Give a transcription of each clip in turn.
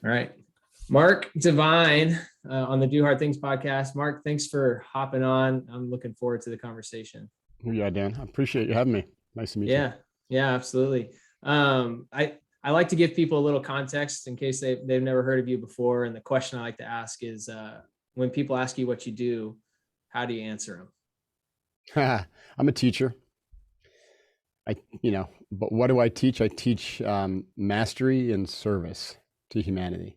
All right. Mark Devine on the Do Hard Things podcast. Mark, thanks for hopping on. I'm looking forward to the conversation. Yeah, Dan, I appreciate you having me. Nice to meet you. Yeah, absolutely. I like to give people a little context in case they've never heard of you before. And the question I like to ask is, when people ask you what you do, how do you answer them? I'm a teacher. But what do I teach? I teach mastery and service to humanity.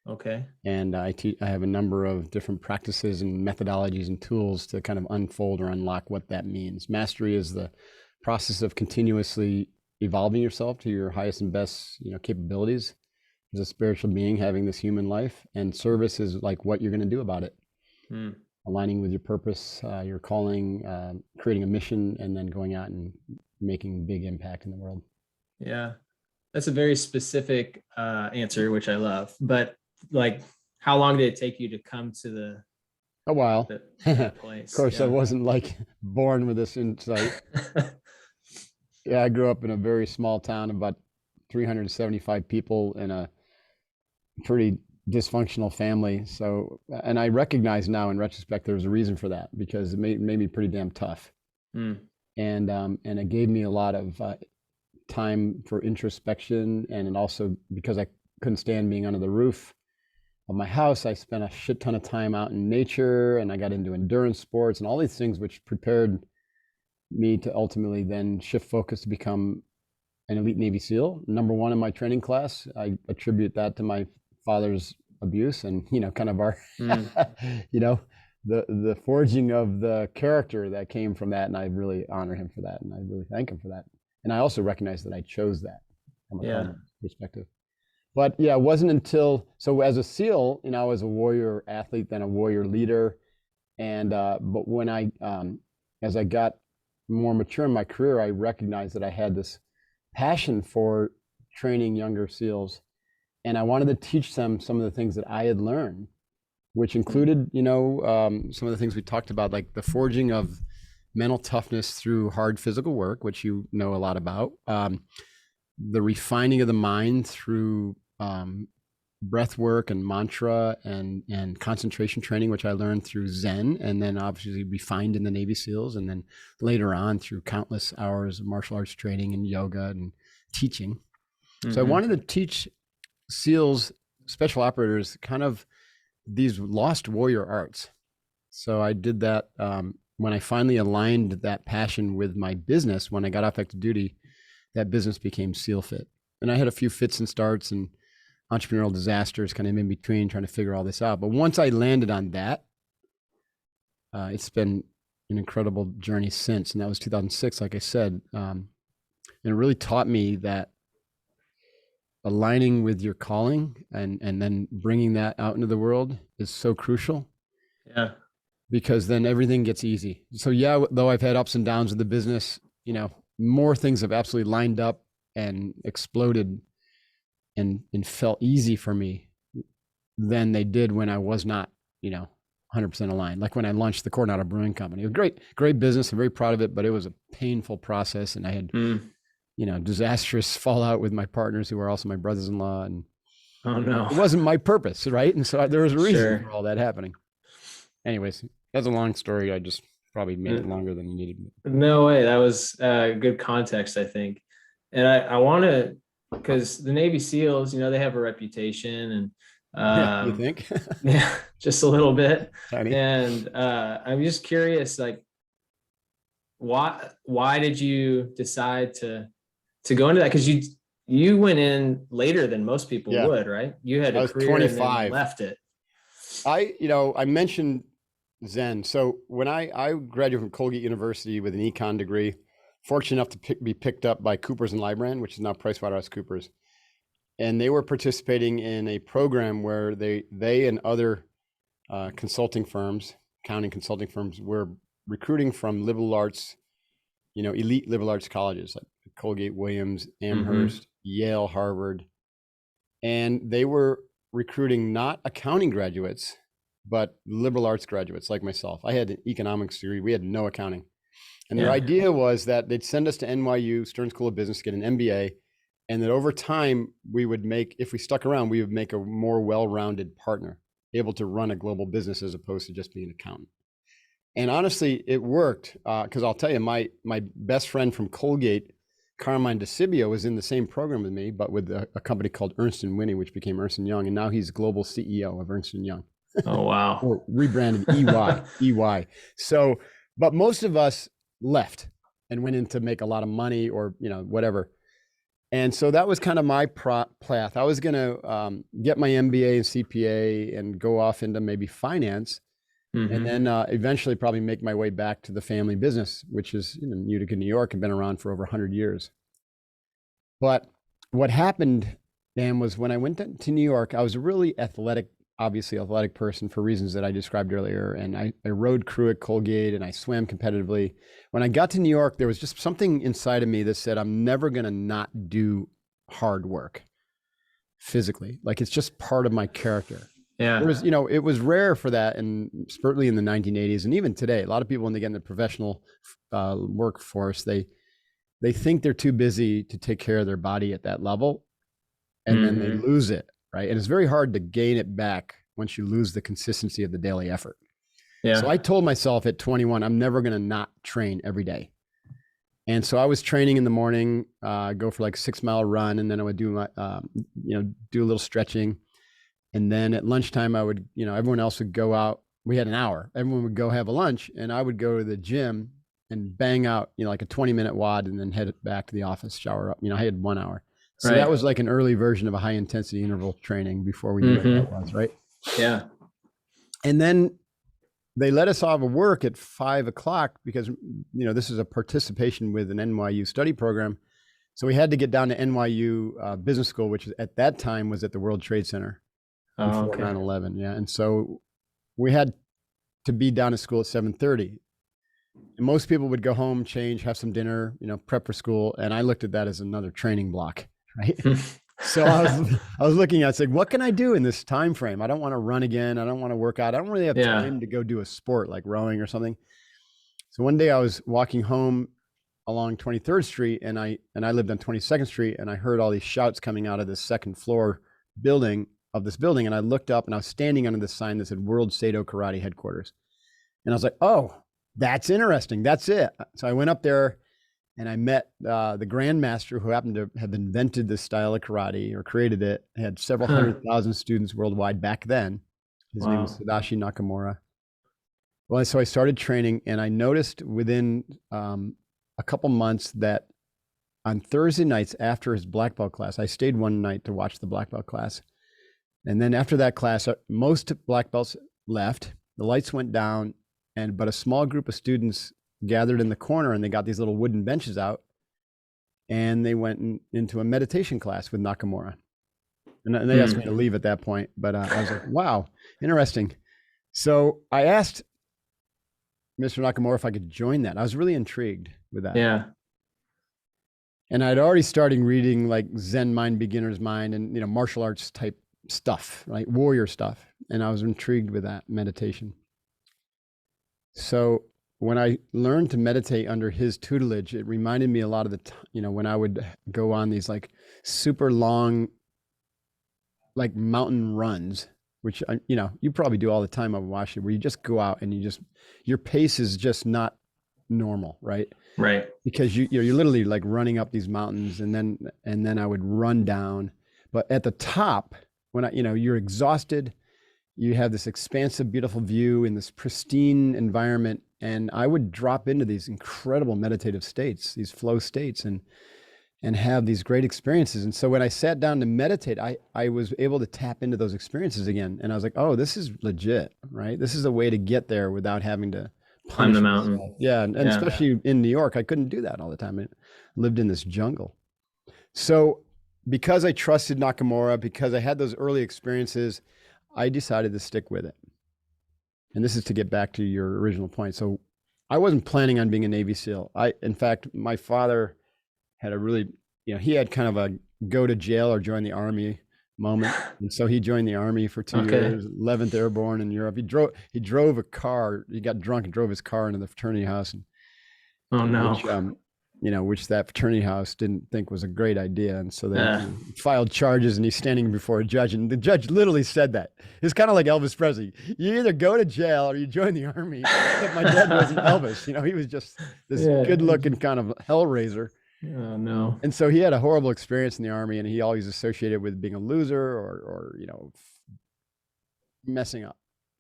Okay. And I have a number of different practices and methodologies and tools to kind of unfold or unlock what that means. Mastery is the process of continuously evolving yourself to your highest and best, capabilities as a spiritual being having this human life. And service is like what you're going to do about it. Aligning with your purpose, your calling, creating a mission, and then going out and making a big impact in the world. Yeah, that's a very specific answer, which I love. But like, how long did it take you to come to a while the place? Of course, yeah. I wasn't like born with this insight. Yeah, I grew up in a very small town, about 375 people in a pretty dysfunctional family. So, and I recognize now in retrospect, there was a reason for that, because it made me pretty damn tough. And it gave me a lot of time for introspection. And it also, because I couldn't stand being under the roof of my house, I spent a shit ton of time out in nature, and I got into endurance sports and all these things, which prepared me to ultimately then shift focus to become an elite Navy SEAL, #1 in my training class. I attribute that to my father's abuse and, kind of our, the forging of the character that came from that. And I really honor him for that. And I really thank him for that. And I also recognize that I chose that from a perspective. But yeah, it wasn't until, so as a SEAL, I was a warrior athlete, then a warrior leader. And, but when as I got more mature in my career, I recognized that I had this passion for training younger SEALs. And I wanted to teach them some of the things that I had learned, which included, some of the things we talked about, like the forging of mental toughness through hard physical work, which you know a lot about, the refining of the mind through breath work and mantra and concentration training, which I learned through Zen, and then obviously refined in the Navy SEALs, and then later on through countless hours of martial arts training and yoga and teaching. So I wanted to teach SEALs, special operators, kind of these lost warrior arts. So I did that when I finally aligned that passion with my business. When I got off active duty, that business became SEAL Fit. And I had a few fits and starts and entrepreneurial disasters kind of in between, trying to figure all this out. But once I landed on that, it's been an incredible journey since. And that was 2006, like I said. And it really taught me that aligning with your calling and then bringing that out into the world is so crucial. Yeah. Because then everything gets easy. So yeah, though I've had ups and downs with the business, more things have absolutely lined up and exploded and felt easy for me than they did when I was not, 100% aligned. Like when I launched the Coronado Brewing Company. It was great business. I'm very proud of it, but it was a painful process. And I had, disastrous fallout with my partners who are also my brothers-in-law. And oh no, it wasn't my purpose, right? And so there was a reason for all that happening. Anyways, that's a long story. I just probably made it longer than you needed. No way. That was good context, I think. And I want to, because the Navy SEALs, they have a reputation, and you think? Yeah, just a little bit. Tiny. And I'm just curious, like, why did you decide to go into that? Because you went in later than most people would, right? You had a career 25. And then left it. I mentioned Zen. So when I graduated from Colgate University with an econ degree, fortunate enough to be picked up by Coopers and Lybrand, which is now PricewaterhouseCoopers. And they were participating in a program where they and other consulting firms, accounting consulting firms, were recruiting from liberal arts, elite liberal arts colleges like Colgate, Williams, Amherst, Yale, Harvard. And they were recruiting not accounting graduates, but liberal arts graduates like myself. I had an economics degree. We had no accounting. And their idea was that they'd send us to NYU, Stern School of Business, to get an MBA, And that over time, we would make, if we stuck around, we would make a more well-rounded partner, able to run a global business as opposed to just being an accountant. And honestly, it worked, because I'll tell you, my best friend from Colgate, Carmine DeCibio, was in the same program with me, but with a company called Ernst & Winnie, which became Ernst & Young. And now he's global CEO of Ernst & Young. Oh, wow. Or rebranded EY. So, but most of us left and went in to make a lot of money or, whatever. And so that was kind of my path. I was going to get my MBA and CPA and go off into maybe finance, and then eventually probably make my way back to the family business, which is in Utica, New York, and been around for over 100 years. But what happened, Dan, was when I went to New York, I was a really obviously athletic person for reasons that I described earlier. And I rode crew at Colgate and I swam competitively. When I got to New York, there was just something inside of me that said, I'm never going to not do hard work physically. Like, it's just part of my character. Yeah. Whereas, it was rare for that, and certainly in the 1980s, and even today, a lot of people, when they get in the professional workforce, they think they're too busy to take care of their body at that level, and then they lose it, right? And it's very hard to gain it back once you lose the consistency of the daily effort. Yeah. So I told myself at 21, I'm never going to not train every day. And so I was training in the morning, go for like a 6-mile run, and then I would do my, do a little stretching. And then at lunchtime, I would, everyone else would go out. We had an hour. Everyone would go have a lunch, and I would go to the gym and bang out, like a 20-minute wad, and then head back to the office, shower up. I had 1 hour. So that was like an early version of a high intensity interval training before we knew what that was, right? Yeah. And then they let us off of work at 5 o'clock because, this is a participation with an NYU study program. So we had to get down to NYU Business School, which at that time was at the World Trade Center before 9/11. Yeah. And so we had to be down at school at 7:30. And most people would go home, change, have some dinner, prep for school. And I looked at that as another training block, right? So I was looking at, saying, what can I do in this time frame? I don't want to run again. I don't want to work out. I don't really have time to go do a sport like rowing or something. So one day I was walking home along 23rd Street, and I lived on 22nd Street, and I heard all these shouts coming out of this second floor building, and I looked up, and I was standing under the sign that said World Sado Karate Headquarters. And I was like, oh, that's interesting. That's it. So I went up there and I met the grandmaster, who happened to have invented this style of karate or created it. It had several 100,000 students worldwide back then. His name was Tadashi Nakamura. Well, so I started training, and I noticed within a couple months that on Thursday nights after his black belt class, I stayed one night to watch the black belt class. And then after that class, most black belts left, the lights went down, but a small group of students gathered in the corner, and they got these little wooden benches out, and they went into a meditation class with Nakamura. And they asked me to leave at that point, but I was like, wow, interesting. So I asked Mr. Nakamura if I could join that. I was really intrigued with that. Yeah. And I'd already started reading like Zen Mind, Beginner's Mind, and martial arts type stuff, right? Warrior stuff. And I was intrigued with that meditation. So when I learned to meditate under his tutelage, it reminded me a lot of the when I would go on these like super long, like mountain runs, which you probably do all the time on Washington, where you just go out and your pace is just not normal, right? Right. Because you're literally like running up these mountains, and then I would run down. But at the top, when you're exhausted, you have this expansive, beautiful view in this pristine environment, and I would drop into these incredible meditative states, these flow states, and have these great experiences. And so when I sat down to meditate, I was able to tap into those experiences again. And I was like, oh, this is legit, right? This is a way to get there without having to climb the mountain. Myself. Yeah. And especially in New York, I couldn't do that all the time. I lived in this jungle. So because I trusted Nakamura, because I had those early experiences, I decided to stick with it. And this is to get back to your original point. So I wasn't planning on being a Navy SEAL. In fact, my father had a really, he had kind of a go to jail or join the Army moment. And so he joined the Army for 2 years, 11th Airborne in Europe. He drove a car. He got drunk and drove his car into the fraternity house. And, which that fraternity house didn't think was a great idea. And so they Uh, filed charges, and he's standing before a judge. And the judge literally said that. It's kind of like Elvis Presley. You either go to jail or you join the army. But my dad wasn't Elvis. He was just this good looking kind of hellraiser. Oh, no. And so he had a horrible experience in the army, and he always associated with being a loser or messing up.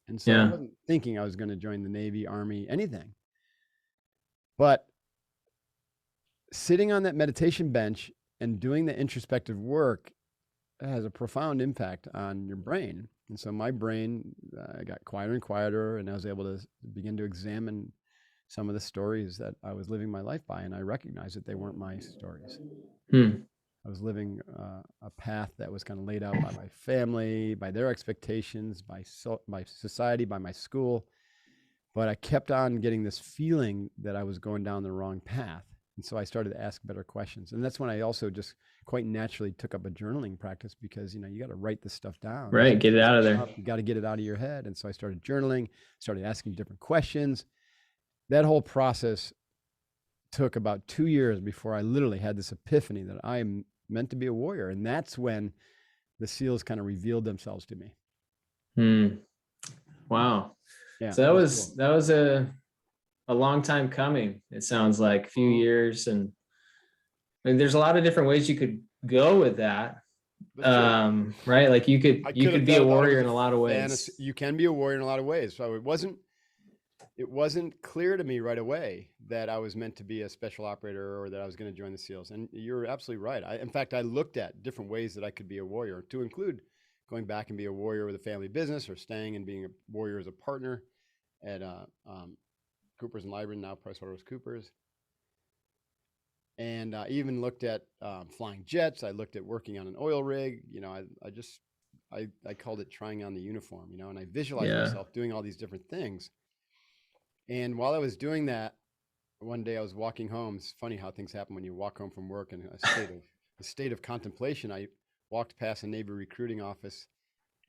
And so I wasn't thinking I was going to join the Navy, Army, anything. But sitting on that meditation bench and doing the introspective work has a profound impact on your brain. And so my brain got quieter and quieter, and I was able to begin to examine some of the stories that I was living my life by, and I recognized that they weren't my stories. I was living a path that was kind of laid out by my family, by their expectations, by society, by my school. But I kept on getting this feeling that I was going down the wrong path. And so I started to ask better questions. And that's when I also just quite naturally took up a journaling practice, because, you got to write this stuff down. Right. Get it out of there. You got to get it out of your head. And so I started journaling, started asking different questions. That whole process took about 2 years before I literally had this epiphany that I am meant to be a warrior. And that's when the SEALs kind of revealed themselves to me. Wow. Yeah, so that was a long time coming. It sounds like a few years. And there's a lot of different ways you could go with that. Right. Like you could be a warrior in a lot of ways. You can be a warrior in a lot of ways. So it wasn't clear to me right away that I was meant to be a special operator or that I was going to join the SEALs. And you're absolutely right. In fact, I looked at different ways that I could be a warrior, to include going back and be a warrior with a family business, or staying and being a warrior as a partner at Coopers and Lybrand, now PricewaterhouseCoopers. And I even looked at flying jets. I looked at working on an oil rig. I called it trying on the uniform, and I visualized myself doing all these different things. And while I was doing that, one day I was walking home. It's funny how things happen when you walk home from work in a state of contemplation. I walked past a Navy recruiting office,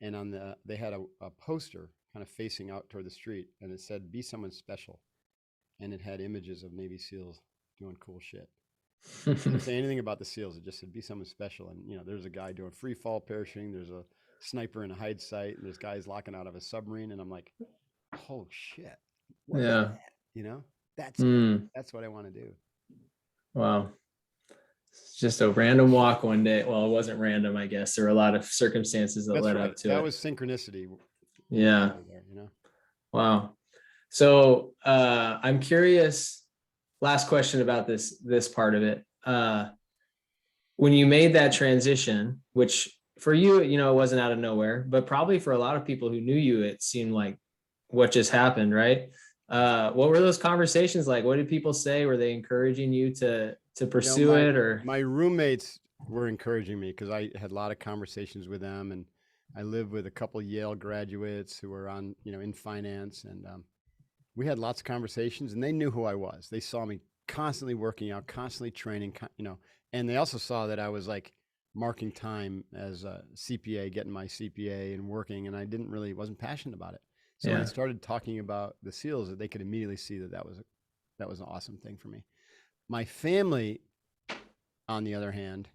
and they had a poster kind of facing out toward the street, and it said, "Be someone special." And it had images of Navy SEALs doing cool shit. It didn't say anything about the SEALs. It just said, "Be someone special." And there's a guy doing free fall parachuting. There's a sniper in a hide site, and there's guys locking out of a submarine. And I'm like, "Oh shit!" What is that? That's what I want to do. Wow. It's just a random walk one day. Well, it wasn't random, I guess. There were a lot of circumstances that led up to it. That was synchronicity. Yeah. Wow. So I'm curious, last question about this part of it. When you made that transition, which for you, it wasn't out of nowhere, but probably for a lot of people who knew you, it seemed like what just happened, right? What were those conversations like? What did people say? Were they encouraging you to pursue it? Or my roommates were encouraging me, because I had a lot of conversations with them, and I lived with a couple of Yale graduates who were on, in finance, and we had lots of conversations, and they knew who I was. They saw me constantly working out, constantly training, and they also saw that I was like marking time as a CPA, getting my CPA and working, and I wasn't passionate about it. So when I started talking about the SEALs, they could immediately see that was an awesome thing for me. My family, on the other hand,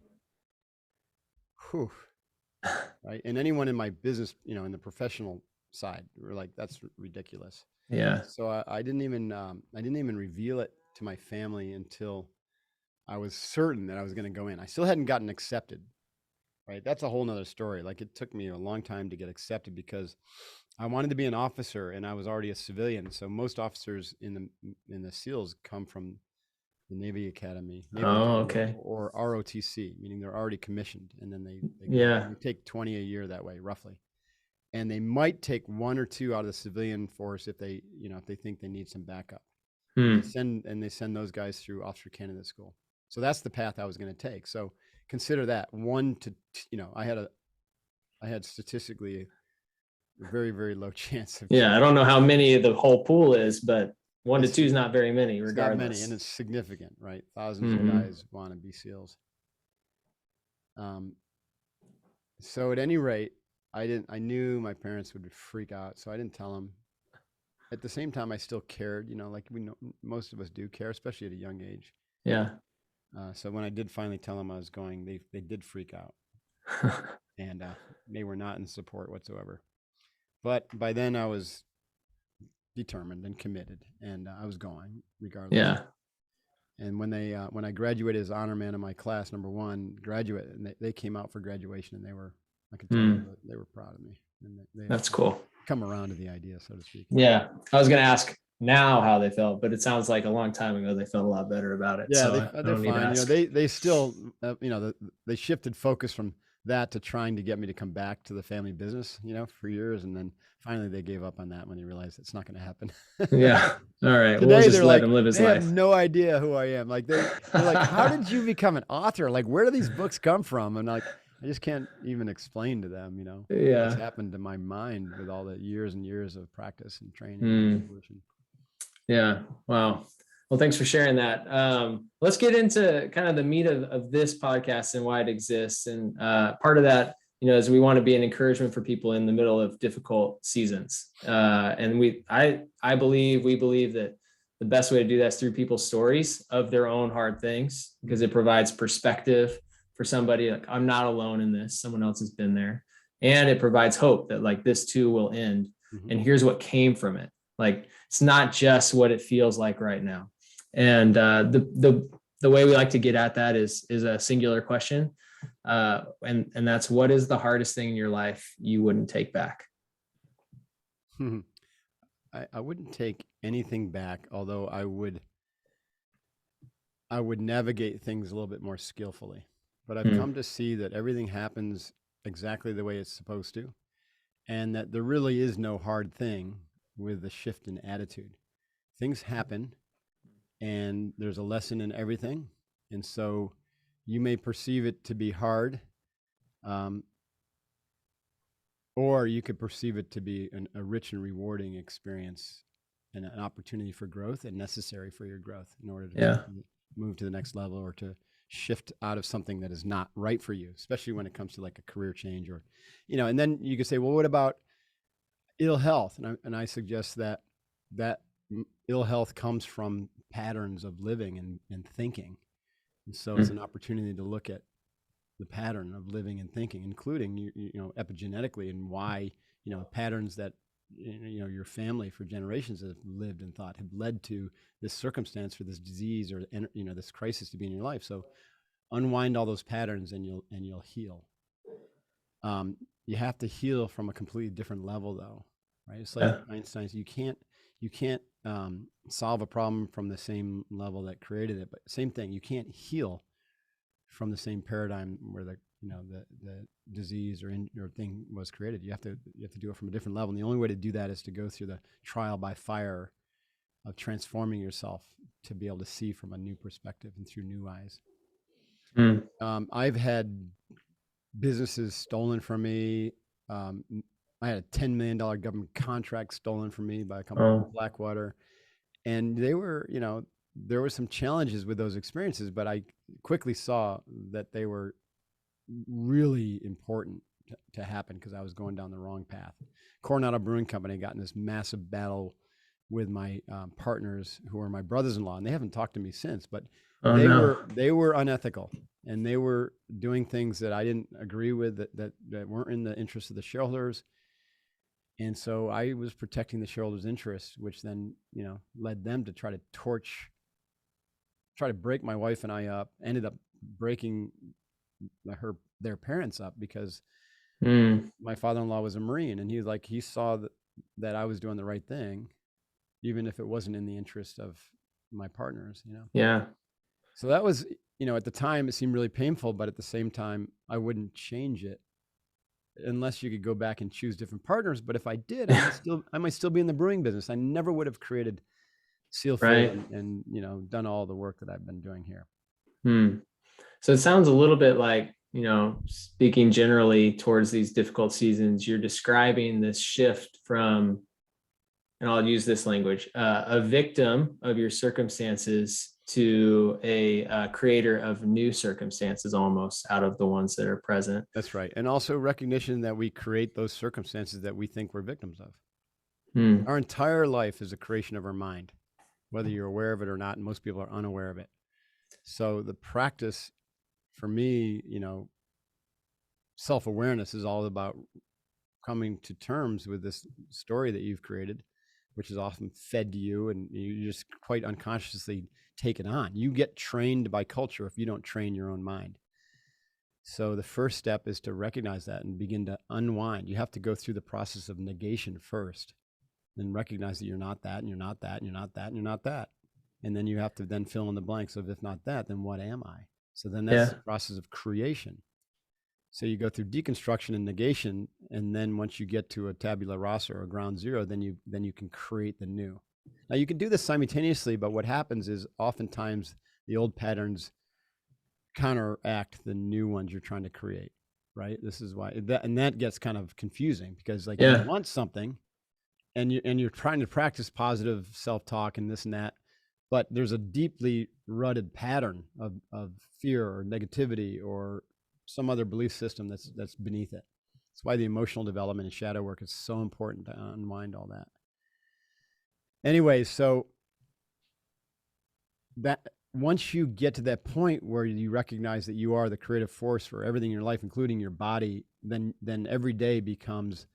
right? And anyone in my business, in the professional side, were like, "That's ridiculous." Yeah. So I didn't even reveal it to my family until I was certain that I was going to go in. I still hadn't gotten accepted, right? That's a whole nother story. Like, it took me a long time to get accepted, because I wanted to be an officer and I was already a civilian. So most officers in the SEALs come from the Navy Academy. Okay. Or ROTC, meaning they're already commissioned, and then they take 20 a year that way, roughly. And they might take 1 or 2 out of the civilian force if they think they need some backup. They send those guys through officer candidate school. So that's the path I was going to take. So consider that 1 to, I had statistically a very, very low chance of. I don't know how many the whole pool is, but 1 to 2 is not very many, regardless. Not many, and it's significant, right? Thousands of guys want to be SEALs. So at any rate, I knew my parents would freak out, so I didn't tell them. At the same time, I still cared, like most of us do care, especially at a young age. Yeah. So when I did finally tell them I was going, they did freak out, and they were not in support whatsoever. But by then I was determined and committed, and I was going regardless. Yeah. And when I graduated as honor man in my class, number one graduate, and they came out for graduation, and I could tell they were proud of me, and That's cool. Come around to the idea, so to speak. Yeah, I was going to ask now how they felt, but it sounds like a long time ago they felt a lot better about it. Yeah, so they're fine. They still, they shifted focus from that to trying to get me to come back to the family business, for years, and then finally they gave up on that when they realized it's not going to happen. Yeah. All right. Today, we'll just they're let like, him live his they life. have no idea who I am. Like they're like, how did you become an author? Like, where do these books come from? And like, I just can't even explain to them, what's happened to my mind with all the years and years of practice and training and evolution. Yeah. Wow. Well, thanks for sharing that. Let's get into kind of the meat of this podcast and why it exists. And part of that, is we want to be an encouragement for people in the middle of difficult seasons. And we believe that the best way to do that is through people's stories of their own hard things, because it provides perspective for somebody. Like, I'm not alone in this. Someone else has been there. And it provides hope that like this too will end. And here's what came from it. Like, it's not just what it feels like right now. And the way we like to get at that is a singular question. And that's, what is the hardest thing in your life you wouldn't take back? I wouldn't take anything back, although I would navigate things a little bit more skillfully. But I've come to see that everything happens exactly the way it's supposed to, and that there really is no hard thing with the shift in attitude. Things happen, and there's a lesson in everything. And so you may perceive it to be hard, or you could perceive it to be a rich and rewarding experience and an opportunity for growth and necessary for your growth in order to move to the next level or to shift out of something that is not right for you, especially when it comes to like a career change or, and then you could say, well, what about ill health? And I suggest that ill health comes from patterns of living and thinking. And so it's an opportunity to look at the pattern of living and thinking, including, epigenetically, and why, patterns that, your family for generations have lived and thought have led to this circumstance or this disease or, this crisis to be in your life. So unwind all those patterns and you'll heal. You have to heal from a completely different level though, right? It's like Einstein's, you can't solve a problem from the same level that created it, but same thing, you can't heal from the same paradigm where the disease or thing was created. You have to do it from a different level. And the only way to do that is to go through the trial by fire of transforming yourself to be able to see from a new perspective and through new eyes. I've had businesses stolen from me. I had a $10 million government contract stolen from me by a company called Blackwater. And they were, there were some challenges with those experiences, but I quickly saw that they were really important to happen because I was going down the wrong path. Coronado Brewing Company got in this massive battle with my partners who are my brothers-in-law, and they haven't talked to me since, but they were unethical, and they were doing things that I didn't agree with that weren't in the interest of the shareholders. And so I was protecting the shareholders' interests, which then, led them to try to break my wife and I up, ended up breaking their parents up because my father-in-law was a Marine, and he saw that I was doing the right thing, even if it wasn't in the interest of my partners, Yeah. So that was, at the time it seemed really painful, but at the same time, I wouldn't change it unless you could go back and choose different partners. But if I did, I might still be in the brewing business. I never would have created Sealfit and done all the work that I've been doing here. So it sounds a little bit like, speaking generally towards these difficult seasons, you're describing this shift from, and I'll use this language, a victim of your circumstances to a creator of new circumstances, almost out of the ones that are present. That's right. And also recognition that we create those circumstances that we think we're victims of. Our entire life is a creation of our mind, whether you're aware of it or not. And most people are unaware of it. So the practice for me, self-awareness is all about coming to terms with this story that you've created, which is often fed to you, and you just quite unconsciously take it on. You get trained by culture if you don't train your own mind. So the first step is to recognize that and begin to unwind. You have to go through the process of negation first, then recognize that you're not that, and you're not that, and you're not that, and you're not that. And then you have to then fill in the blanks of, if not that, then what am I? So then that's the process of creation. So you go through deconstruction and negation, and then once you get to a tabula rasa or a ground zero, then you can create the new. Now you can do this simultaneously, but what happens is oftentimes the old patterns counteract the new ones you're trying to create, right? This is why that gets kind of confusing, because like you want something and you're trying to practice positive self-talk and this and that, but there's a deeply rooted pattern of fear or negativity or some other belief system that's beneath it. That's why the emotional development and shadow work is so important to unwind all that. Anyway, so that once you get to that point where you recognize that you are the creative force for everything in your life, including your body, then every day becomes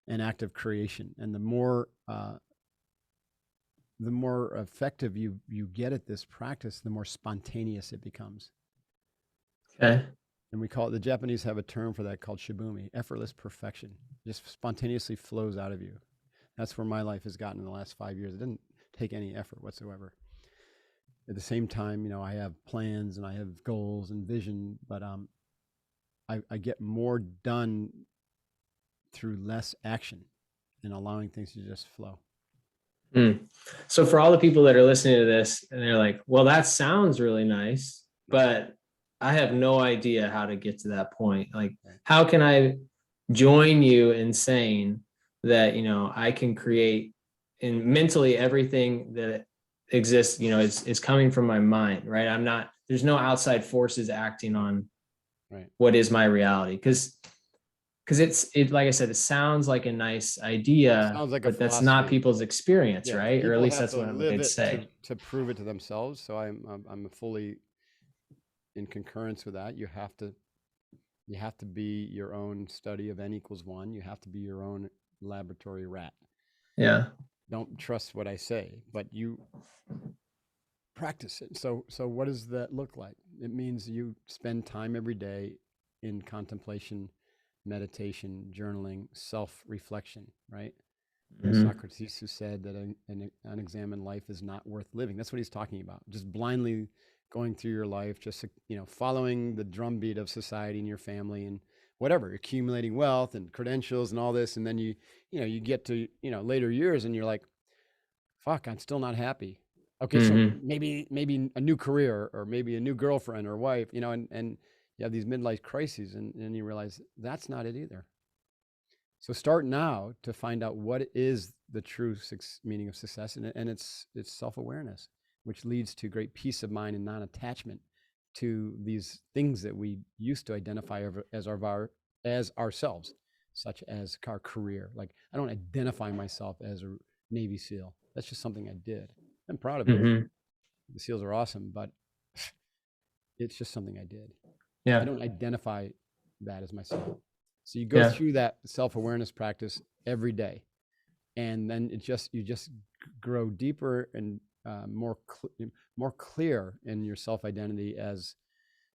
an act of creation. And the more effective you get at this practice, the more spontaneous it becomes. Okay. And we call it, the Japanese have a term for that called shibumi, effortless perfection. Just spontaneously flows out of you. That's where my life has gotten in the last 5 years. It didn't take any effort whatsoever. At the same time, I have plans and I have goals and vision, but I get more done through less action and allowing things to just flow. So for all the people that are listening to this and they're like, well, that sounds really nice, but I have no idea how to get to that point. Like, how can I join you in saying that, I can create and mentally everything that exists, is coming from my mind, right? There's no outside forces acting on what is my reality. Because like I said, it sounds like a nice idea, but that's not people's experience, right? Or at least that's what they'd say. To prove it to themselves. So I'm fully in concurrence with that. You have to be your own study of n=1. You have to be your own laboratory rat. Yeah. Don't trust what I say, but you practice it. So what does that look like? It means you spend time every day in contemplation, meditation, journaling, self-reflection, right? Socrates, who said that an unexamined life is not worth living. That's what he's talking about. Just blindly going through your life, just following the drumbeat of society and your family and whatever, accumulating wealth and credentials and all this, and then you get to later years and you're like, fuck, I'm still not happy. Okay, so maybe a new career or maybe a new girlfriend or wife, and you have these midlife crises, and you realize that's not it either. So start now to find out what is the true meaning of success, and it's self-awareness, which leads to great peace of mind and non-attachment to these things that we used to identify as ourselves, such as our career. Like, I don't identify myself as a Navy SEAL. That's just something I did. I'm proud of it. The SEALs are awesome, but it's just something I did. Yeah. I don't identify that as myself. So you go through that self-awareness practice every day, and then you just grow deeper and more clear in your self-identity as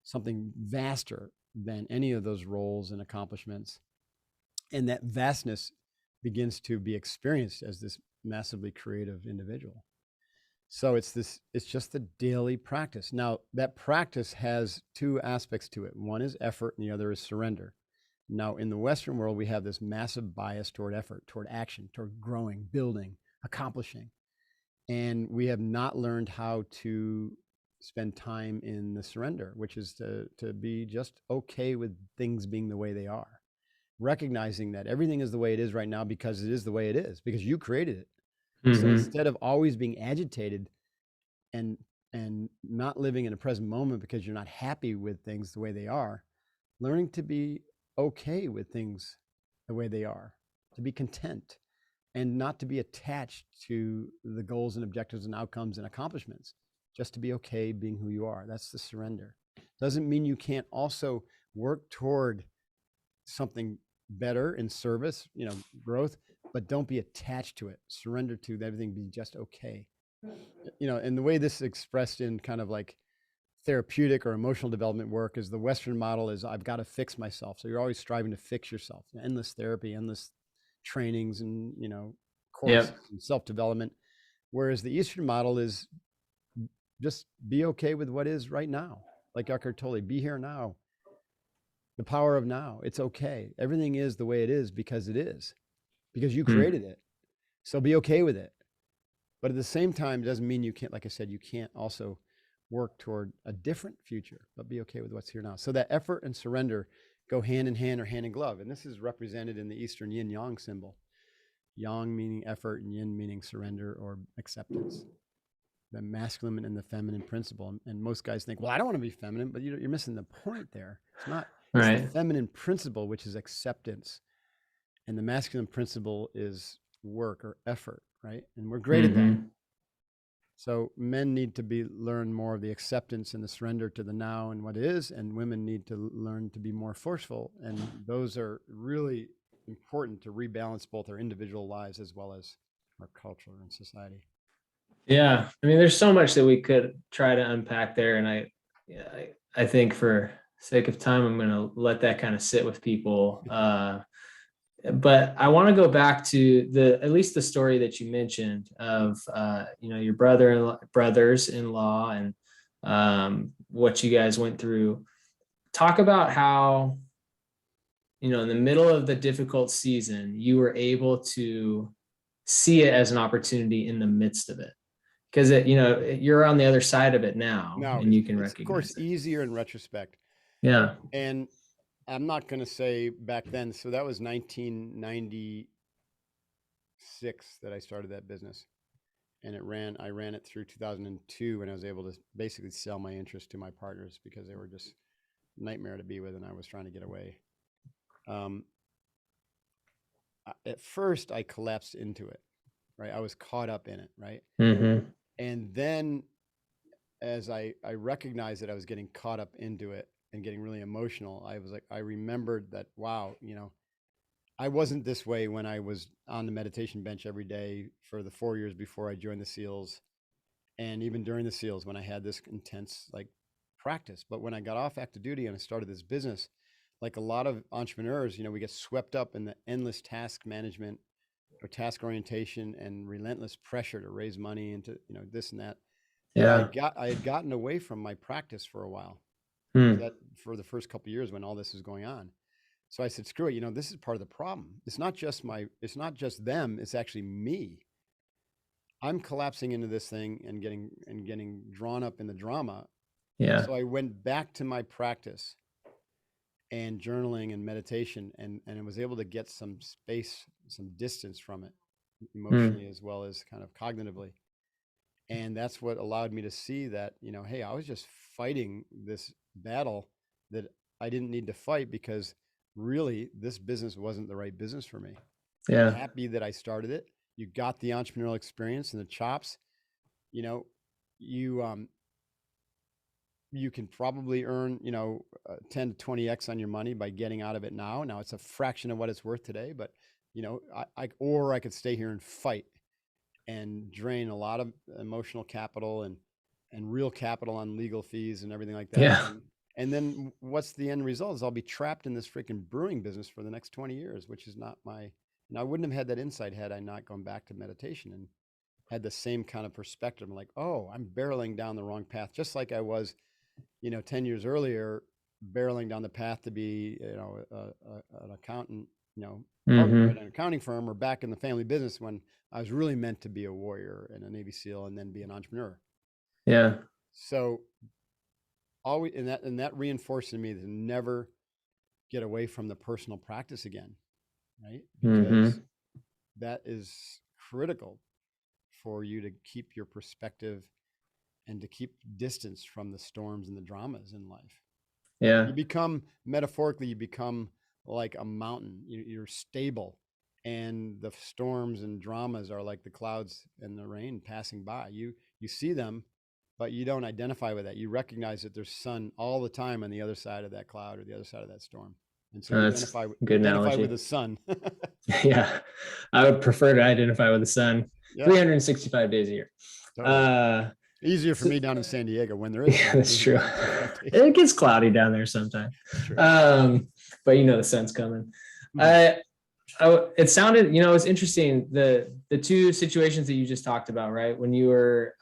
something vaster than any of those roles and accomplishments. And that vastness begins to be experienced as this massively creative individual. So it's just the daily practice. Now, that practice has two aspects to it. One is effort and the other is surrender. Now, in the Western world, we have this massive bias toward effort, toward action, toward growing, building, accomplishing. And we have not learned how to spend time in the surrender, which is to be just okay with things being the way they are. Recognizing that everything is the way it is right now because it is the way it is, because you created it. So instead of always being agitated and not living in a present moment because you're not happy with things the way they are, learning to be okay with things the way they are, to be content and not to be attached to the goals and objectives and outcomes and accomplishments. just to be okay being who you are. That's the surrender. Doesn't mean you can't also work toward something better in service, growth, but don't be attached to it. Surrender to everything being just okay. And the way this is expressed in kind of like therapeutic or emotional development work is the Western model is I've got to fix myself. So you're always striving to fix yourself. Endless therapy, endless trainings, and courses and self-development. Whereas the Eastern model is just be okay with what is right now. Like Eckhart Tolle, be here now. The power of now. It's okay. Everything is the way it is because it is, because you created it. So be okay with it. But at the same time, it doesn't mean you can't, like I said, you can't also work toward a different future, but be okay with what's here now. So that effort and surrender go hand in hand or hand in glove. And this is represented in the Eastern yin yang symbol. Yang meaning effort and yin meaning surrender or acceptance. The masculine and the feminine principle. And most guys think, well, I don't want to be feminine, but you're missing the point there. It's not, it's the feminine principle, which is acceptance. And the masculine principle is work or effort, right? And we're great at that. So men need to learn more of the acceptance and the surrender to the now and what is, and women need to learn to be more forceful. And those are really important to rebalance both our individual lives as well as our culture and society. Yeah. I mean, there's so much that we could try to unpack there. And I think for sake of time, I'm going to let that kind of sit with people. But I want to go back to at least the story that you mentioned of, your brothers-in-law and what you guys went through. Talk about how, in the middle of the difficult season, you were able to see it as an opportunity in the midst of it. Because you're on the other side of it now and you can recognize of course, easier in retrospect. Yeah. And I'm not going to say back then. So that was 1996 that I started that business, and I ran it through 2002, and I was able to basically sell my interest to my partners because they were just a nightmare to be with, and I was trying to get away. At first, I collapsed into it, right? I was caught up in it, right? And then as I recognized that I was getting caught up into it and getting really emotional, I remembered that, wow, I wasn't this way when I was on the meditation bench every day for the 4 years before I joined the SEALs. And even during the SEALs, when I had this intense practice. But when I got off active duty and I started this business, like a lot of entrepreneurs, we get swept up in the endless task management or task orientation and relentless pressure to raise money into, this and that. Yeah. I had gotten away from my practice for a while. That for the first couple of years when all this was going on. So I said, screw it. This is part of the problem. It's not just them. It's actually me. I'm collapsing into this thing and getting drawn up in the drama. Yeah. So I went back to my practice and journaling and meditation, and I was able to get some space, some distance from it emotionally as well as kind of cognitively. And that's what allowed me to see that, hey, I was just fighting this battle that I didn't need to fight because really this business wasn't the right business for me. Yeah. I'm happy that I started it. You got the entrepreneurial experience and the chops. You can probably earn, 10 to 20x on your money by getting out of it now. Now it's a fraction of what it's worth today, but I could stay here and fight and drain a lot of emotional capital and real capital on legal fees and everything like that. Yeah. And then what's the end result is I'll be trapped in this freaking brewing business for the next 20 years, which is not and I wouldn't have had that insight had I not gone back to meditation and had the same kind of perspective. I'm like, oh, I'm barreling down the wrong path. Just like I was, 10 years earlier, barreling down the path to be, an accountant, partner at an accounting firm or back in the family business when I was really meant to be a warrior and a Navy SEAL and then be an entrepreneur. Yeah. So always, and that reinforced in me to never get away from the personal practice again, right? Because that is critical for you to keep your perspective and to keep distance from the storms and the dramas in life. Yeah. Metaphorically, you become like a mountain. You're stable, and the storms and dramas are like the clouds and the rain passing by. You see them, but you don't identify with that. You recognize that there's sun all the time on the other side of that cloud or the other side of that storm. And so you That's identify, a good identify analogy. with the sun. Yeah. I would prefer to identify with the sun Yeah, 365 days a year. totally. Easier for me down in San Diego when there is Yeah, sun. that's true. 365 days. It gets cloudy down there sometimes. True. But you know the sun's coming. It sounded, you know, it's interesting, the two situations that you just talked about, right? When you were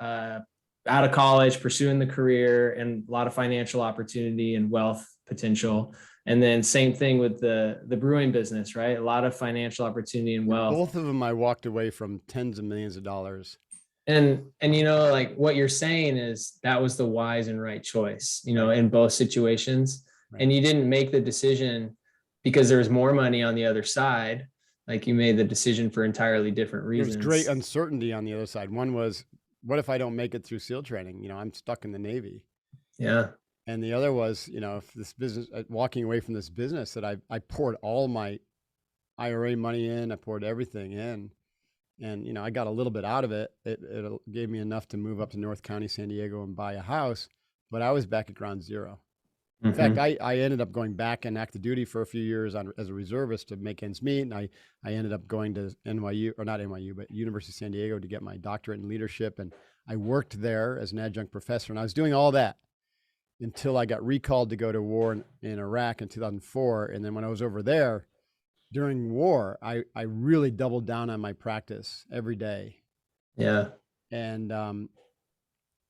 out of college, pursuing the career and a lot of financial opportunity and wealth potential. And then same thing with the brewing business, right? A lot of financial opportunity and wealth. Both of them I walked away from tens of millions of dollars. And you know, like what you're saying is that was the wise and right choice, you know, in both situations. Right. And you didn't make the decision because there was more money on the other side. Like you made the decision for entirely different reasons. There was great uncertainty on the other side. One was, what if I don't make it through SEAL training? You know, I'm stuck in the Navy. Yeah. And the other was, you know, if this business, walking away from this business that I poured all my IRA money in, I poured everything in. And, you know, I got a little bit out of it. It gave me enough to move up to North County, San Diego and buy a house, but I was back at ground zero. In fact, I ended up going back and active duty for a few years as a reservist to make ends meet. And I ended up going to NYU, or not NYU, but University of San Diego to get my doctorate in leadership. And I worked there as an adjunct professor. And I was doing all that until I got recalled to go to war in Iraq in 2004. And then when I was over there during war, I really doubled down on my practice every day. Yeah.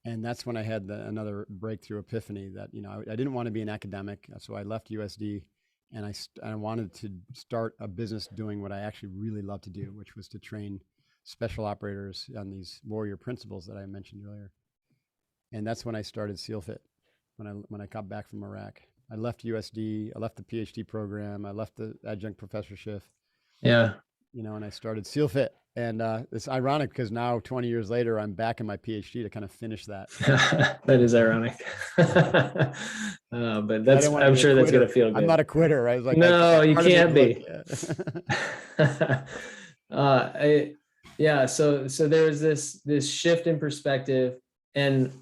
And that's when I had another breakthrough epiphany that, you know, I didn't want to be an academic. So I left USD and I wanted to start a business doing what I actually really love to do, which was to train special operators on these warrior principles that I mentioned earlier. And that's when I started SEALFIT, when I got back from Iraq. I left USD, I left the PhD program, I left the adjunct professorship. Yeah. You know, and I started SEALFIT. And it's ironic because now 20 years later, I'm back in my PhD to kind of finish that. That is ironic. But that's, I'm sure that's going to feel good. I'm not a quitter. I was like, no, you can't be. Yeah. So there's this shift in perspective. And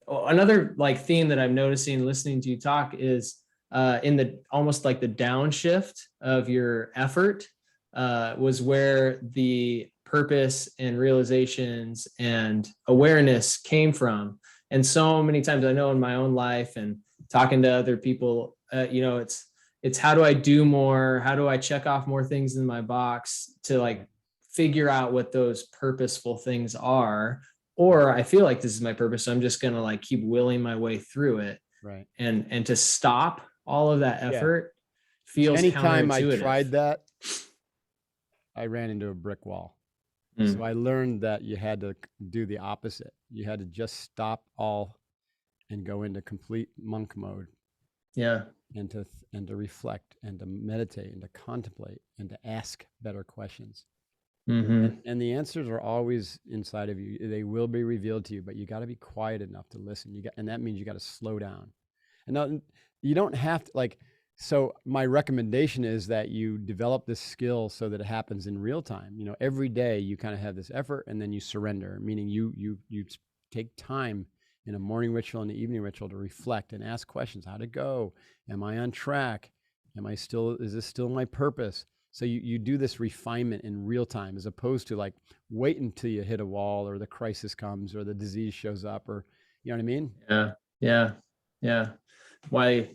another like theme that I'm noticing listening to you talk is in the almost like the downshift of your effort was where the purpose and realizations and awareness came from. And so many times I know in my own life and talking to other people, you know, it's how do I do more? How do I check off more things in my box to like figure out what those purposeful things are? Or I feel like this is my purpose, so I'm just going to like keep willing my way through it. Right. And to stop all of that effort feels anytime counterintuitive. I tried that, I ran into a brick wall. So I learned that you had to do the opposite. You had to just stop all and go into complete monk mode. Yeah. And to reflect and to meditate and to contemplate and to ask better questions. And the answers are always inside of you. They will be revealed to you, but you got to be quiet enough to listen. And that means you got to slow down. And now you don't have to so my recommendation is that you develop this skill so that it happens in real time. You know, every day you kind of have this effort and then you surrender, meaning you take time in a morning ritual and an evening ritual to reflect and ask questions. How'd it go? Am I on track? Is this still my purpose? So you do this refinement in real time, as opposed to like wait until you hit a wall or the crisis comes or the disease shows up, or, you know what I mean? Yeah. Why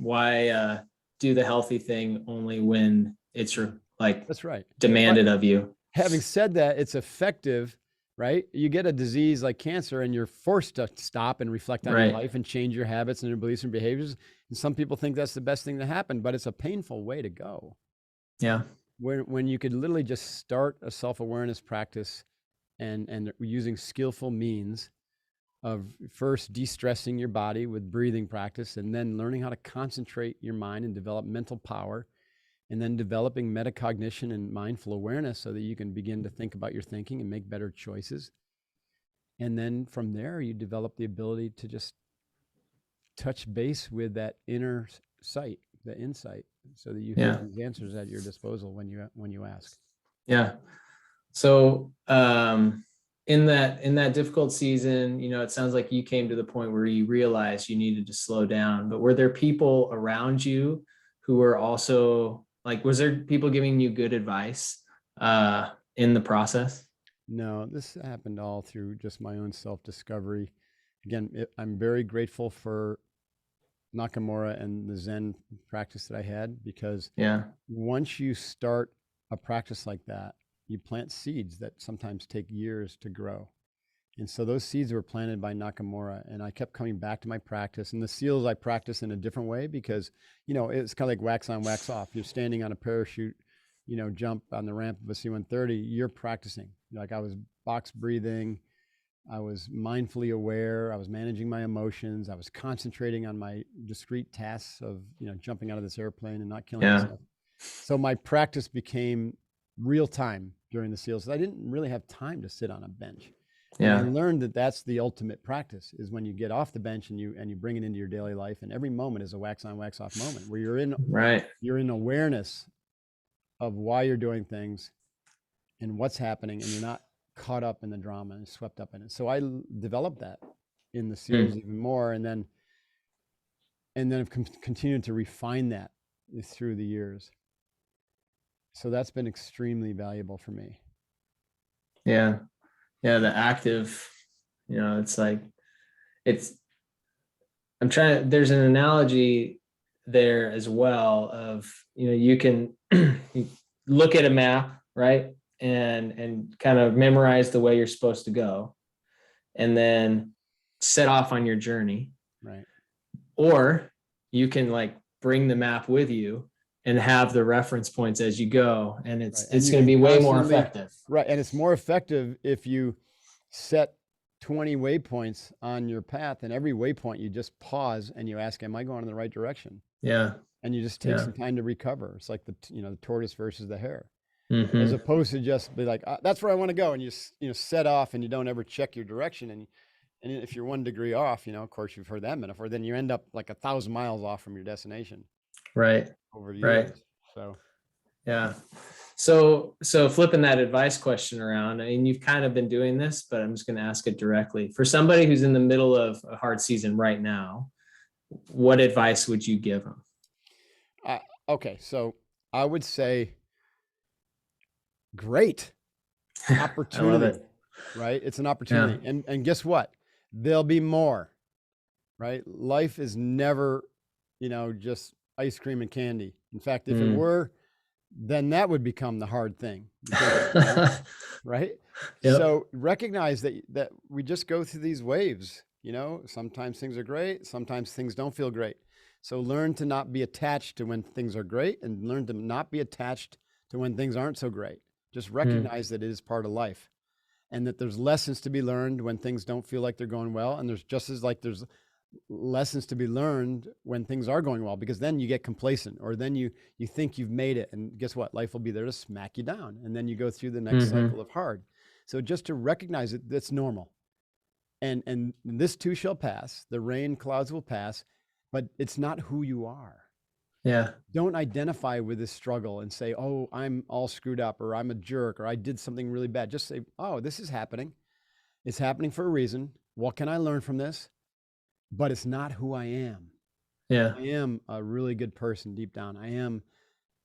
do the healthy thing only when it's like that's right demanded of you? Having said that, it's effective, right? You get a disease like cancer and you're forced to stop and reflect on your life and change your habits and your beliefs and behaviors. And some people think that's the best thing to happen, but it's a painful way to go. Yeah. When you could literally just start a self-awareness practice and using skillful means of first de-stressing your body with breathing practice, and then learning how to concentrate your mind and develop mental power, and then developing metacognition and mindful awareness so that you can begin to think about your thinking and make better choices. And then from there, you develop the ability to just touch base with that inner sight, the insight, so that you have these answers at your disposal when you ask. Yeah. So in that difficult season, it sounds like you came to the point where you realized you needed to slow down, but were there people around you who were also like, was there people giving you good advice in the process? No, this happened all through just my own self-discovery. Again, I'm very grateful for Nakamura and the Zen practice that I had, because Yeah. once you start a practice like that, you plant seeds that sometimes take years to grow. And so those seeds were planted by Nakamura, and I kept coming back to my practice. And the seals I practice in a different way because, it's kind of like wax on, wax off. You're standing on a parachute, jump on the ramp of a C-130, you're practicing. Like I was box breathing, I was mindfully aware, I was managing my emotions, I was concentrating on my discrete tasks of, jumping out of this airplane and not killing myself. So my practice became real time during the SEALs. I didn't really have time to sit on a bench. And I learned that that's the ultimate practice, is when you get off the bench and you bring it into your daily life, and every moment is a wax on, wax off moment where you're in awareness of why you're doing things and what's happening, and you're not caught up in the drama and swept up in it. So I developed that in the SEALs even more, and then I've continued to refine that through the years. So that's been extremely valuable for me. Yeah. Yeah. The active, it's like, there's an analogy there as well of, you can look at a map, right? And kind of memorize the way you're supposed to go, and then set off on your journey. Right. Or you can like bring the map with you and have the reference points as you go. And it's going to be way more effective. Right. And it's more effective if you set 20 waypoints on your path, and every waypoint you just pause and you ask, am I going in the right direction? Yeah. And you just take some time to recover. It's like the tortoise versus the hare. Mm-hmm. As opposed to just be like, that's where I want to go. And you set off and you don't ever check your direction. And if you're 1 degree off, of course you've heard that metaphor, then you end up like 1,000 miles off from your destination. Right. Over years. Right. So, yeah. So flipping that advice question around, I mean, you've kind of been doing this, but I'm just going to ask it directly. For somebody who's in the middle of a hard season right now, what advice would you give them? Okay. So I would say, great opportunity. I love it. Right? It's an opportunity. Yeah. And guess what? There'll be more, right? Life is never, just ice cream and candy. In fact, if it were, then that would become the hard thing. Right? Yep. So recognize that we just go through these waves, sometimes things are great, sometimes things don't feel great. So learn to not be attached to when things are great, and learn to not be attached to when things aren't so great. Just recognize that it is part of life, and that there's lessons to be learned when things don't feel like they're going well. And there's there's lessons to be learned when things are going well, because then you get complacent, or then you think you've made it, and guess what? Life will be there to smack you down. And then you go through the next cycle of hard. So just to recognize it, that's normal. And this too shall pass. The rain clouds will pass, but it's not who you are. Yeah. Don't identify with this struggle and say, oh, I'm all screwed up, or I'm a jerk, or I did something really bad. Just say, oh, this is happening. It's happening for a reason. What can I learn from this? But it's not who I am. Yeah. I am a really good person deep down. I am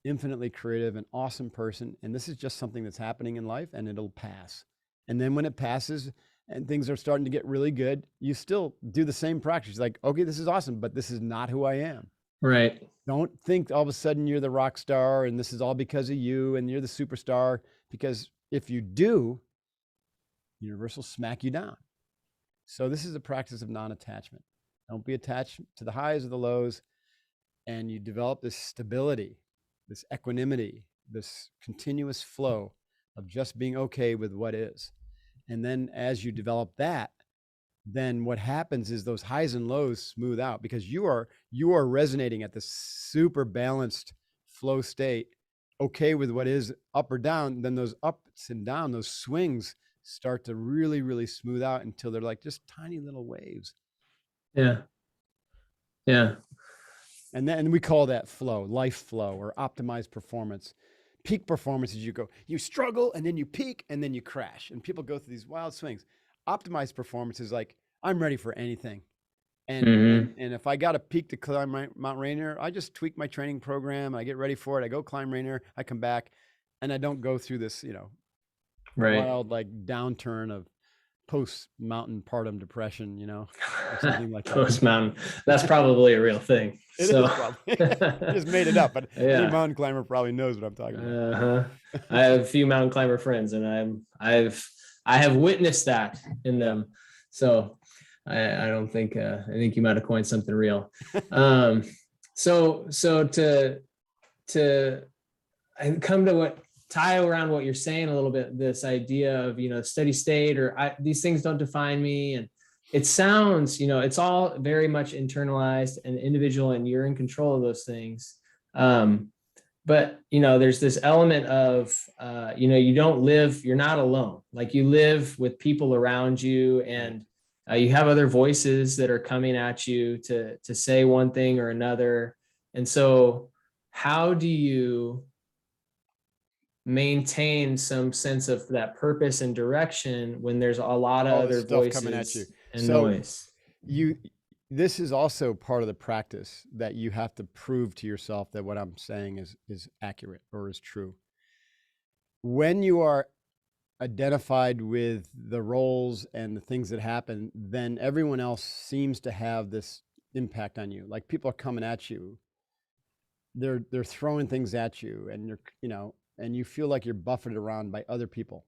infinitely creative, an awesome person. And this is just something that's happening in life, and it'll pass. And then when it passes and things are starting to get really good, you still do the same practice. Like, okay, this is awesome, but this is not who I am. Right. Don't think all of a sudden you're the rock star and this is all because of you and you're the superstar, because if you do, the universe will smack you down. So this is a practice of non-attachment. Don't be attached to the highs or the lows, and you develop this stability, this equanimity, this continuous flow of just being okay with what is. And then as you develop that, then what happens is those highs and lows smooth out, because you are resonating at this super balanced flow state, okay with what is up or down. Then those ups and downs, those swings start to really, really smooth out until they're like just tiny little waves. Yeah. Yeah. And then we call that flow, life flow, or optimized performance, peak performances, you struggle and then you peak and then you crash, and people go through these wild swings. Optimized performance is like, I'm ready for anything. And if I got a peak to climb Mount Rainier, I just tweak my training program. I get ready for it. I go climb Rainier. I come back, and I don't go through this, wild like downturn of post mountain partum depression, or something like that. Post mountain. That's probably a real thing. It is probably. I just made it up, but any mountain climber probably knows what I'm talking about. I have a few mountain climber friends, and I have witnessed that in them. So I don't think I think you might have coined something real. So to I come to tie around what you're saying a little bit, this idea of steady state, or these things don't define me, and it sounds it's all very much internalized and individual, and you're in control of those things. But there's this element of you don't live, you're not alone. Like, you live with people around you, and you have other voices that are coming at you to say one thing or another. And so how do you maintain some sense of that purpose and direction when there's a lot of other voices coming at you and noise? This is also part of the practice, that you have to prove to yourself that what I'm saying is accurate or is true. When you are identified with the roles and the things that happen, then everyone else seems to have this impact on you. Like, people are coming at you, they're throwing things at you, and and you feel like you're buffeted around by other people.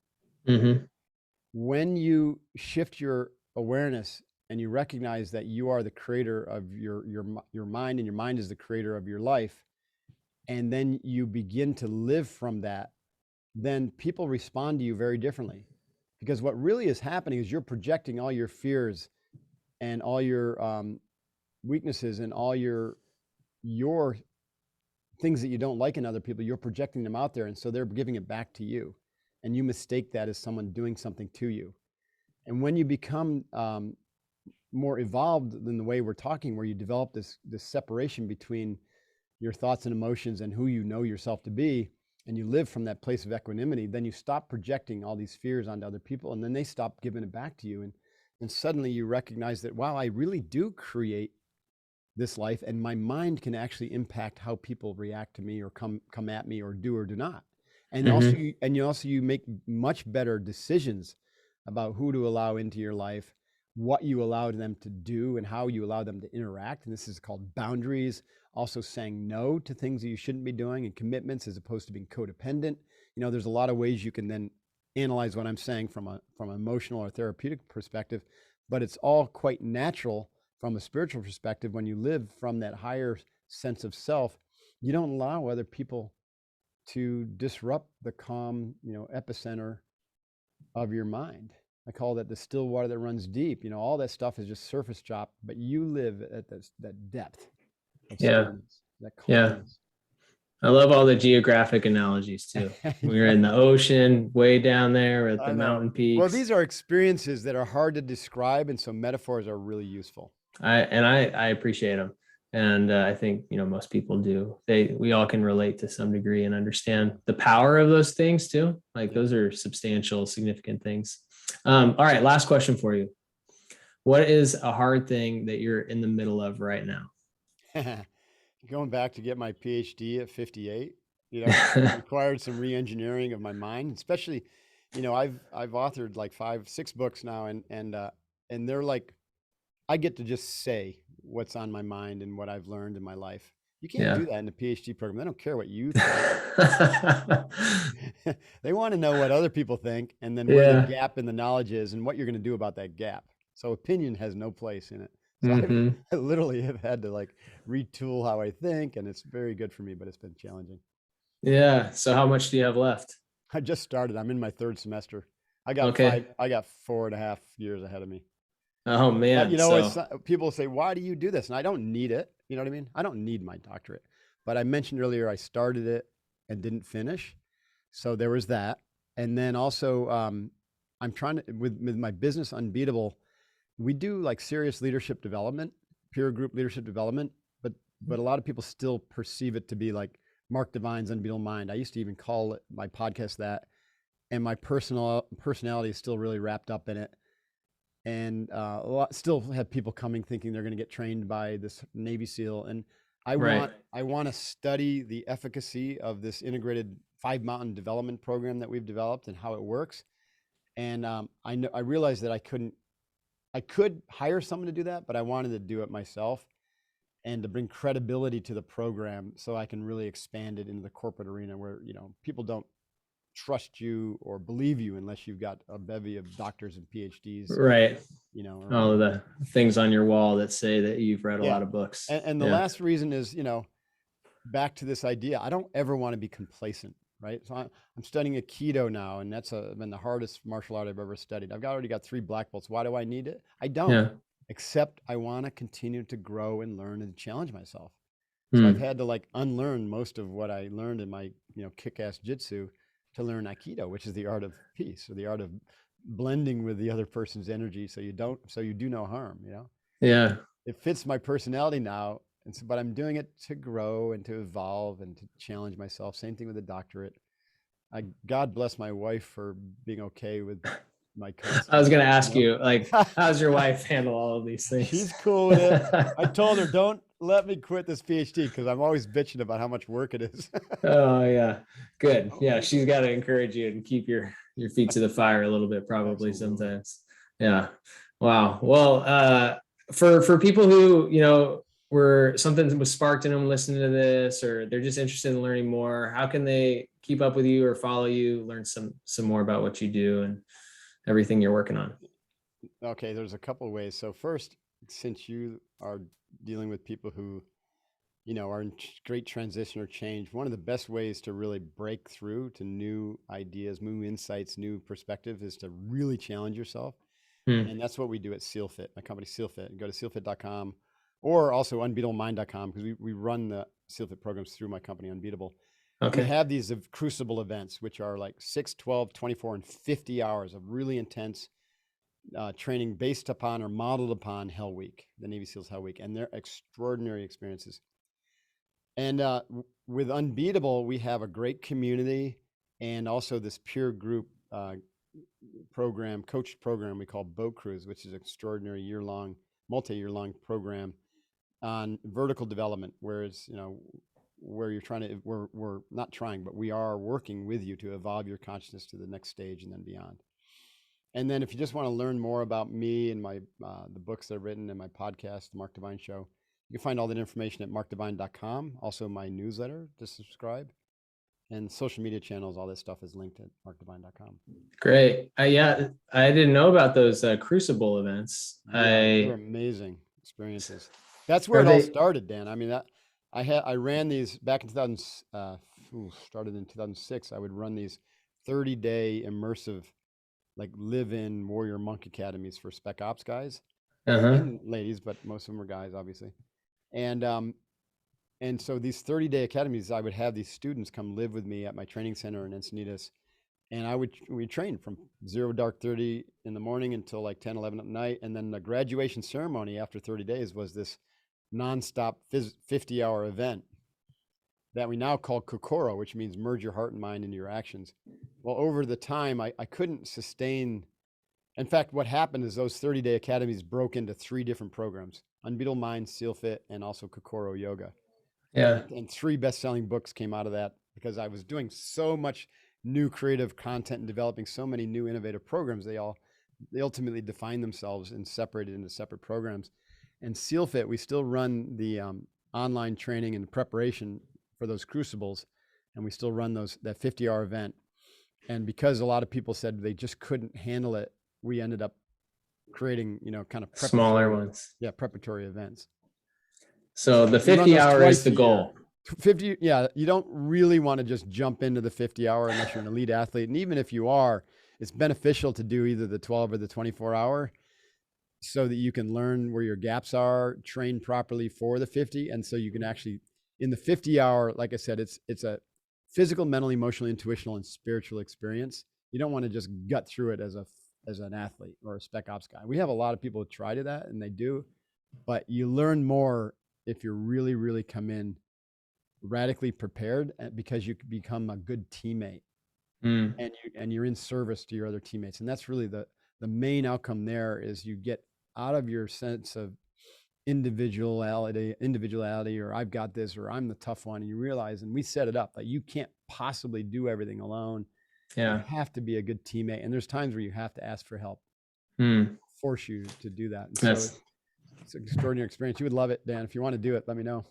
When you shift your awareness and you recognize that you are the creator of your mind, and your mind is the creator of your life, and then you begin to live from that, then people respond to you very differently. Because what really is happening is you're projecting all your fears and all your weaknesses and all your things that you don't like in other people. You're projecting them out there, and so they're giving it back to you, and you mistake that as someone doing something to you. And when you become more evolved than the way we're talking, where you develop this separation between your thoughts and emotions and who you know yourself to be, and you live from that place of equanimity, then you stop projecting all these fears onto other people, and then they stop giving it back to you. And suddenly you recognize that, wow, I really do create this life, and my mind can actually impact how people react to me or come at me or do not. And also you make much better decisions about who to allow into your life, what you allow them to do, and how you allow them to interact. And this is called boundaries. Also saying no to things that you shouldn't be doing, and commitments, as opposed to being codependent. There's a lot of ways you can then analyze what I'm saying from an emotional or therapeutic perspective, but it's all quite natural from a spiritual perspective. When you live from that higher sense of self, you don't allow other people to disrupt the calm, epicenter of your mind. I call that the still water that runs deep. All that stuff is just surface chop, but you live at that depth. Yeah. I love all the geographic analogies too. We're in the ocean, way down there at the mountain peaks. Well, these are experiences that are hard to describe, and so metaphors are really useful. I appreciate them, and I think most people do. We all can relate to some degree and understand the power of those things too. Those are substantial, significant things. All right, last question for you. What is a hard thing that you're in the middle of right now? Going back to get my PhD at 58, required some re-engineering of my mind, especially, I've authored like 5-6 books now, and they're like, I get to just say what's on my mind and what I've learned in my life. You can't do that in the PhD program. They don't care what you think. They want to know what other people think, and then where the gap in the knowledge is and what you're going to do about that gap. So opinion has no place in it. So I literally have had to retool how I think, and it's very good for me, but it's been challenging. Yeah. So how much do you have left? I just started. I'm in my 3rd semester. I got 4.5 years ahead of me. Oh man. People say, why do you do this? And I don't need it. You know what I mean? I don't need my doctorate, but I mentioned earlier, I started it and didn't finish. So there was that. And then also, I'm trying to, with my business Unbeatable, we do serious leadership development, peer group leadership development, but a lot of people still perceive it to be Mark Divine's Unbeatable Mind. I used to even call my podcast that, and my personality is still really wrapped up in it. And still have people coming thinking they're going to get trained by this Navy SEAL. And I want to study the efficacy of this integrated 5-mountain development program that we've developed and how it works. And I realized that I could hire someone to do that, but I wanted to do it myself and to bring credibility to the program so I can really expand it into the corporate arena where, people don't trust you or believe you unless you've got a bevy of doctors and PhDs. Right. All of the things on your wall that say that you've read a lot of books. And the last reason is, back to this idea, I don't ever want to be complacent, right? So I'm studying Aikido now, and that's been the hardest martial art I've ever studied. I've already got 3 black belts. Why do I need it? I don't, except I want to continue to grow and learn and challenge myself. So I've had to unlearn most of what I learned in my, kick-ass jitsu to learn Aikido, which is the art of peace, or the art of blending with the other person's energy so you do no harm, Yeah. It fits my personality now, but I'm doing it to grow and to evolve and to challenge myself. Same thing with the doctorate. God bless my wife for being okay with my concept. I was going to ask you, how's your wife handle all of these things? She's cool with it. I told her, don't let me quit this PhD because I'm always bitching about how much work it is. Oh yeah. Good. Yeah. She's got to encourage you and keep your feet to the fire a little bit, probably. Absolutely. Sometimes. Yeah. Wow. Well, for people who, were something was sparked in them listening to this, or they're just interested in learning more, how can they keep up with you or follow you, learn some more about what you do and everything you're working on? Okay. There's a couple of ways. So first, since you are dealing with people who, are in great transition or change, one of the best ways to really break through to new ideas, new insights, new perspective is to really challenge yourself. And that's what we do at SEALFIT, my company SEALFIT. Go to sealfit.com or also unbeatablemind.com because we run the SEALFIT programs through my company, Unbeatable. Okay. We have these crucible events, which are 6, 12, 24, and 50 hours of really intense training based upon or modeled upon Hell Week, the Navy SEALs Hell Week, and they're extraordinary experiences. And with Unbeatable, we have a great community and also this peer group program, coached program we call Boat Cruise, which is an extraordinary multi-year long program on vertical development, whereas, where you're trying to, we're not trying, but we are working with you to evolve your consciousness to the next stage and then beyond. And then if you just want to learn more about me and my the books that I've written and my podcast, The Mark Divine Show, you can find all that information at markdivine.com. Also my newsletter to subscribe, and social media channels. All this stuff is linked at markdivine.com. Great. I didn't know about those Crucible events. They're amazing experiences. That's where it all started, Dan. I mean, I ran these back in started in 2006. I would run these 30-day immersive, live-in warrior monk academies for spec ops guys and ladies, but most of them were guys, obviously. And so these 30-day academies, I would have these students come live with me at my training center in Encinitas, and we train from 0 dark 30 in the morning until 10, 11 at night, and then the graduation ceremony after 30 days was this nonstop 50-hour event that we now call Kokoro, which means merge your heart and mind into your actions. Well, over the time, I couldn't sustain. In fact, what happened is those 30-day academies broke into 3 different programs: Unbeatable Mind, SEALFIT, and also Kokoro Yoga. Yeah. And 3 best-selling books came out of that because I was doing so much new creative content and developing so many new innovative programs. They ultimately defined themselves and separated into separate programs. And SEALFIT, we still run the online training and preparation for those crucibles, and we still run that 50-hour event. And because a lot of people said they just couldn't handle it, we ended up creating, kind of smaller ones. Yeah, preparatory events. So the 50-hour is the goal. 50, yeah. You don't really want to just jump into the 50-hour unless you're an elite athlete. And even if you are, it's beneficial to do either the 12 or the 24-hour so that you can learn where your gaps are, train properly for the 50. And so you can actually, in the 50-hour, like I said, it's a physical, mental, emotional, intuitional, and spiritual experience. You don't want to just gut through it as an athlete or a spec ops guy. We have a lot of people who try to that, and they do, but you learn more if you really, really come in radically prepared because you become a good teammate, Mm. and you're in service to your other teammates. And that's really the main outcome there, is you get out of your sense of individuality, or I've got this, or I'm the tough one. And you realize, and we set it up, that you can't possibly do everything alone. Yeah. You have to be a good teammate. And there's times where you have to ask for help, Mm. force you to do that. And That's, so it's an extraordinary experience. You would love it, Dan. If you want to do it, let me know.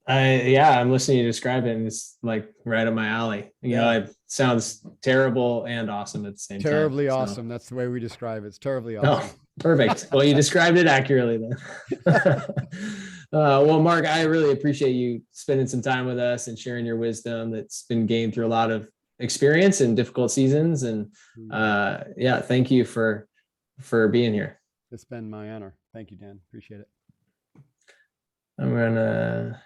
yeah, I'm listening to you describe it, and it's like right up my alley. You know, Yeah. it sounds terrible and awesome at the same time. Terribly So- awesome. That's the way we describe it. It's terribly Oh, awesome. perfect. Well, you described it accurately then. Well, Mark, I really appreciate you spending some time with us and sharing your wisdom that's been gained through a lot of experience and difficult seasons. And yeah, thank you for being here. It's been my honor. Thank you, Dan. Appreciate it. I'm gonna